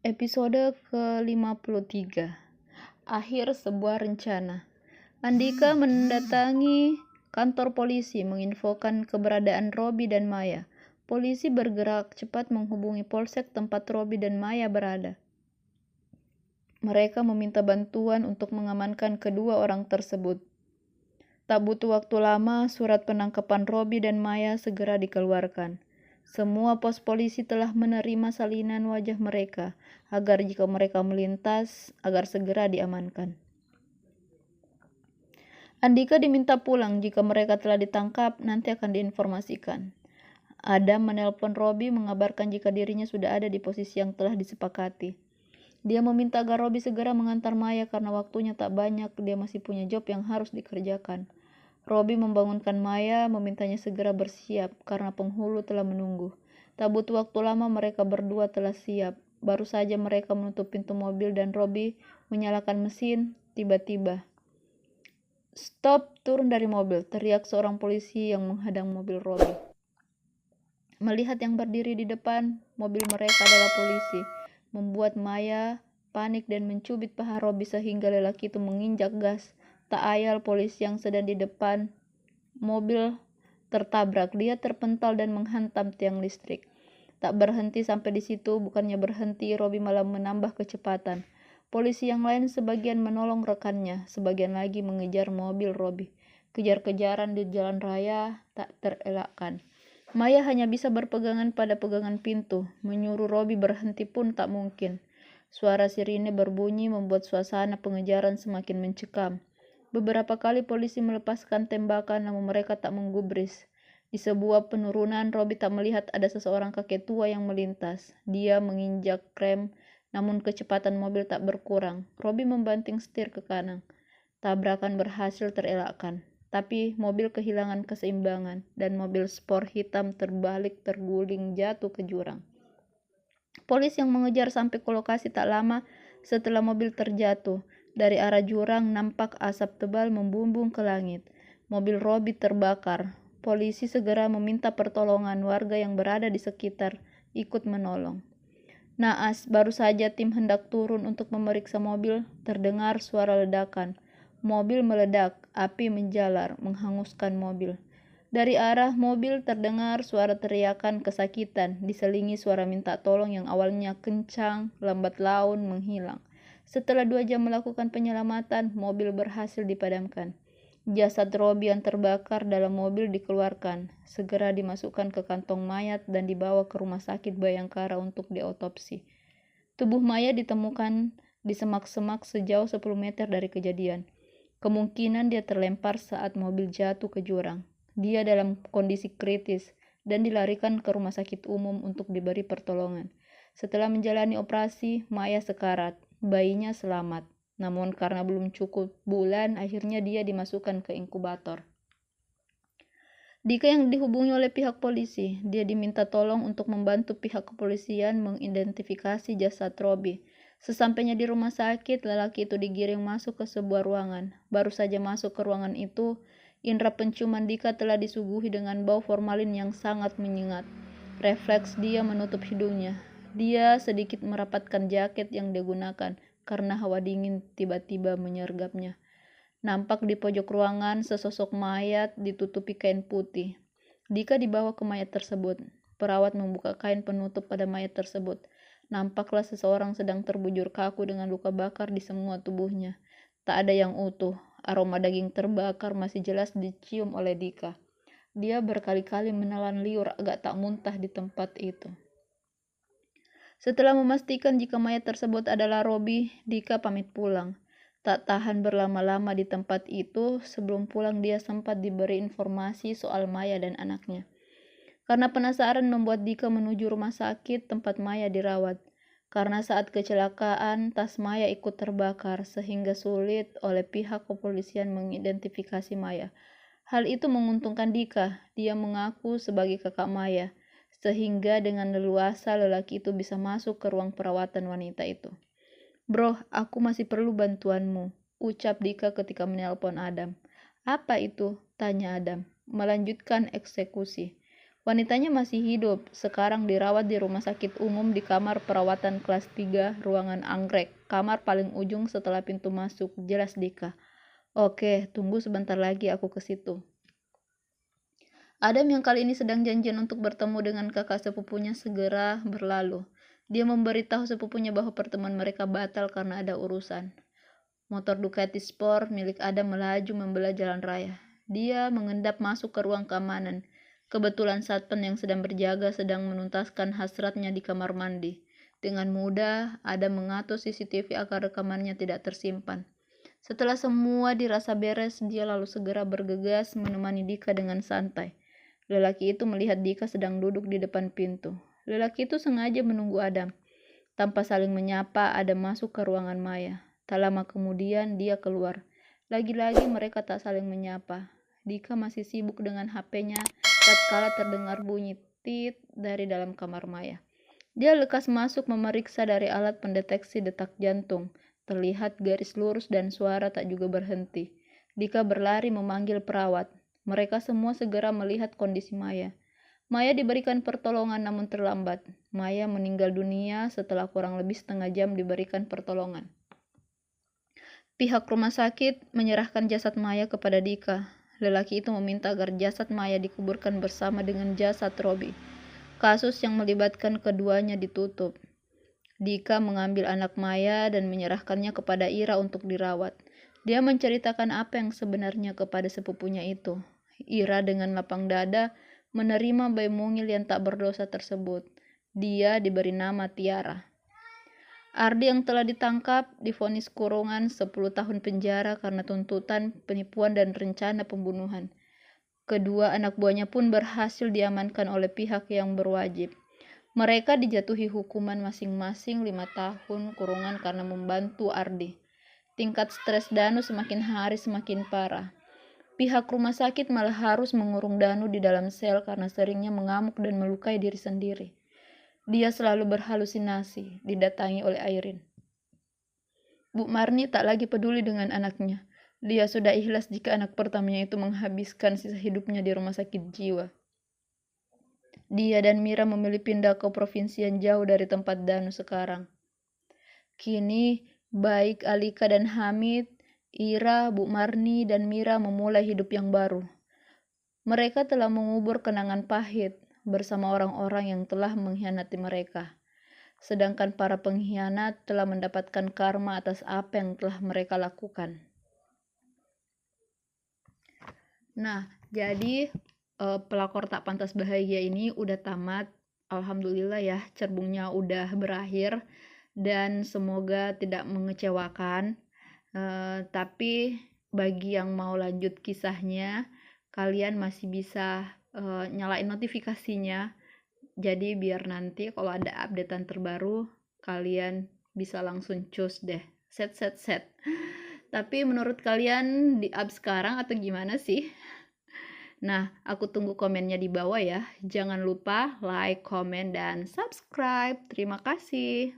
Episode ke-53. Akhir sebuah rencana. Andika mendatangi kantor polisi menginfokan keberadaan Robi dan Maya. Polisi bergerak cepat menghubungi polsek tempat Robi dan Maya berada. Mereka meminta bantuan untuk mengamankan kedua orang tersebut. Tak butuh waktu lama, surat penangkapan Robi dan Maya segera dikeluarkan. Semua pos polisi telah menerima salinan wajah mereka, agar jika mereka melintas, agar segera diamankan. Andika diminta pulang jika mereka telah ditangkap, nanti akan diinformasikan. Adam menelpon Robi mengabarkan jika dirinya sudah ada di posisi yang telah disepakati. Dia meminta agar Robi segera mengantar Maya karena waktunya tak banyak, dia masih punya job yang harus dikerjakan. Robi membangunkan Maya, memintanya segera bersiap karena penghulu telah menunggu. Tak butuh waktu lama mereka berdua telah siap. Baru saja mereka menutup pintu mobil dan Robi menyalakan mesin, tiba-tiba. "Stop, turun dari mobil," teriak seorang polisi yang menghadang mobil Robi. Melihat yang berdiri di depan mobil mereka adalah polisi, membuat Maya panik dan mencubit paha Robi sehingga lelaki itu menginjak gas. Tak ayal polisi yang sedang di depan mobil tertabrak. Dia terpental dan menghantam tiang listrik. Tak berhenti sampai di situ, bukannya berhenti, Robi malah menambah kecepatan. Polisi yang lain sebagian menolong rekannya, sebagian lagi mengejar mobil Robi. Kejar-kejaran di jalan raya tak terelakkan. Maya hanya bisa berpegangan pada pegangan pintu, menyuruh Robi berhenti pun tak mungkin. Suara sirine berbunyi membuat suasana pengejaran semakin mencekam. Beberapa kali polisi melepaskan tembakan namun mereka tak menggubris. Di sebuah penurunan, Robi tak melihat ada seseorang kakek tua yang melintas. Dia menginjak rem, namun kecepatan mobil tak berkurang. Robi membanting setir ke kanan. Tabrakan berhasil terelakkan. Tapi mobil kehilangan keseimbangan dan mobil sport hitam terbalik terguling jatuh ke jurang. Polisi yang mengejar sampai ke lokasi tak lama setelah mobil terjatuh. Dari arah jurang nampak asap tebal membumbung ke langit. Mobil Robi terbakar. Polisi segera meminta pertolongan warga yang berada di sekitar ikut menolong. Naas, baru saja tim hendak turun untuk memeriksa mobil, terdengar suara ledakan. Mobil meledak, api menjalar, menghanguskan mobil. Dari arah mobil terdengar suara teriakan kesakitan, diselingi suara minta tolong yang awalnya kencang, lambat laun menghilang. Setelah 2 jam melakukan penyelamatan, mobil berhasil dipadamkan. Jasad Robi yang terbakar dalam mobil dikeluarkan, segera dimasukkan ke kantong mayat dan dibawa ke rumah sakit Bayangkara untuk diotopsi. Tubuh Maya ditemukan di semak-semak sejauh 10 meter dari kejadian. Kemungkinan dia terlempar saat mobil jatuh ke jurang. Dia dalam kondisi kritis dan dilarikan ke rumah sakit umum untuk diberi pertolongan. Setelah menjalani operasi, Maya sekarat. Bayinya selamat. Namun karena belum cukup bulan, akhirnya dia dimasukkan ke inkubator. Dika yang dihubungi oleh pihak polisi. Dia diminta tolong untuk membantu pihak kepolisian mengidentifikasi jasad Robi. Sesampainya di rumah sakit, lelaki itu digiring masuk ke sebuah ruangan. Baru saja masuk ke ruangan itu, indera penciuman Dika telah disuguhi dengan bau formalin yang sangat menyengat. Refleks dia menutup hidungnya. Dia sedikit merapatkan jaket yang dia gunakan karena hawa dingin tiba-tiba menyergapnya. Nampak di pojok ruangan sesosok mayat ditutupi kain putih. Dika dibawa ke mayat tersebut. Perawat membuka kain penutup pada mayat tersebut. Nampaklah seseorang sedang terbujur kaku dengan luka bakar di semua tubuhnya. Tak ada yang utuh. Aroma daging terbakar masih jelas dicium oleh Dika. Dia berkali-kali menelan liur agak tak muntah di tempat itu. Setelah memastikan jika mayat tersebut adalah Robi, Dika pamit pulang. Tak tahan berlama-lama di tempat itu, sebelum pulang dia sempat diberi informasi soal Maya dan anaknya. Karena penasaran membuat Dika menuju rumah sakit tempat Maya dirawat. Karena saat kecelakaan, tas Maya ikut terbakar sehingga sulit oleh pihak kepolisian mengidentifikasi Maya. Hal itu menguntungkan Dika, dia mengaku sebagai kakak Maya, sehingga dengan leluasa lelaki itu bisa masuk ke ruang perawatan wanita itu. "Bro, aku masih perlu bantuanmu," ucap Dika ketika menelpon Adam. "Apa itu?" tanya Adam. "Melanjutkan eksekusi." Wanitanya masih hidup, sekarang dirawat di rumah sakit umum di kamar perawatan kelas 3, ruangan anggrek, kamar paling ujung setelah pintu masuk, jelas Dika. Oke, tunggu sebentar lagi aku ke situ. Adam yang kali ini sedang janjian untuk bertemu dengan kakak sepupunya segera berlalu. Dia memberitahu sepupunya bahwa pertemuan mereka batal karena ada urusan. Motor Ducati Sport milik Adam melaju membelah jalan raya. Dia mengendap masuk ke ruang keamanan. Kebetulan satpam yang sedang berjaga sedang menuntaskan hasratnya di kamar mandi. Dengan mudah, Adam mengatur CCTV agar rekamannya tidak tersimpan. Setelah semua dirasa beres, dia lalu segera bergegas menemani Dika dengan santai. Lelaki itu melihat Dika sedang duduk di depan pintu. Lelaki itu sengaja menunggu Adam. Tanpa saling menyapa, Adam masuk ke ruangan Maya. Tak lama kemudian, dia keluar. Lagi-lagi mereka tak saling menyapa. Dika masih sibuk dengan HP-nya tatkala terdengar bunyi tit dari dalam kamar Maya. Dia lekas masuk memeriksa dari alat pendeteksi detak jantung. Terlihat garis lurus dan suara tak juga berhenti. Dika berlari memanggil perawat. Mereka semua segera melihat kondisi Maya. Maya diberikan pertolongan namun terlambat. Maya meninggal dunia setelah kurang lebih setengah jam diberikan pertolongan. Pihak rumah sakit menyerahkan jasad Maya kepada Dika. Lelaki itu meminta agar jasad Maya dikuburkan bersama dengan jasad Robi. Kasus yang melibatkan keduanya ditutup. Dika mengambil anak Maya dan menyerahkannya kepada Ira untuk dirawat. Dia menceritakan apa yang sebenarnya kepada sepupunya itu. Ira dengan lapang dada menerima bayi mungil yang tak berdosa tersebut. Dia diberi nama Tiara. Ardi yang telah ditangkap divonis kurungan 10 tahun penjara karena tuntutan penipuan dan rencana pembunuhan. Kedua anak buahnya pun berhasil diamankan oleh pihak yang berwajib. Mereka dijatuhi hukuman masing-masing 5 tahun kurungan karena membantu Ardi. Tingkat stres Danu semakin hari semakin parah. Pihak rumah sakit malah harus mengurung Danu di dalam sel karena seringnya mengamuk dan melukai diri sendiri. Dia selalu berhalusinasi, didatangi oleh Airin. Bu Marni tak lagi peduli dengan anaknya. Dia sudah ikhlas jika anak pertamanya itu menghabiskan sisa hidupnya di rumah sakit jiwa. Dia dan Mira memilih pindah ke provinsi yang jauh dari tempat Danu sekarang. Kini, baik Alika dan Hamid, Ira, Bu Marni, dan Mira memulai hidup yang baru. Mereka telah mengubur kenangan pahit bersama orang-orang yang telah mengkhianati mereka. Sedangkan para pengkhianat telah mendapatkan karma atas apa yang telah mereka lakukan. Nah, jadi pelakor tak pantas bahagia ini udah tamat. Alhamdulillah ya, cerbungnya udah berakhir dan semoga tidak mengecewakan. Tapi bagi yang mau lanjut kisahnya, kalian masih bisa nyalain notifikasinya. Jadi biar nanti kalau ada updatean terbaru, kalian bisa langsung cus deh. Set. Tapi menurut kalian di up sekarang atau gimana sih? Nah, aku tunggu komennya di bawah ya. Jangan lupa like, komen, dan subscribe. Terima kasih.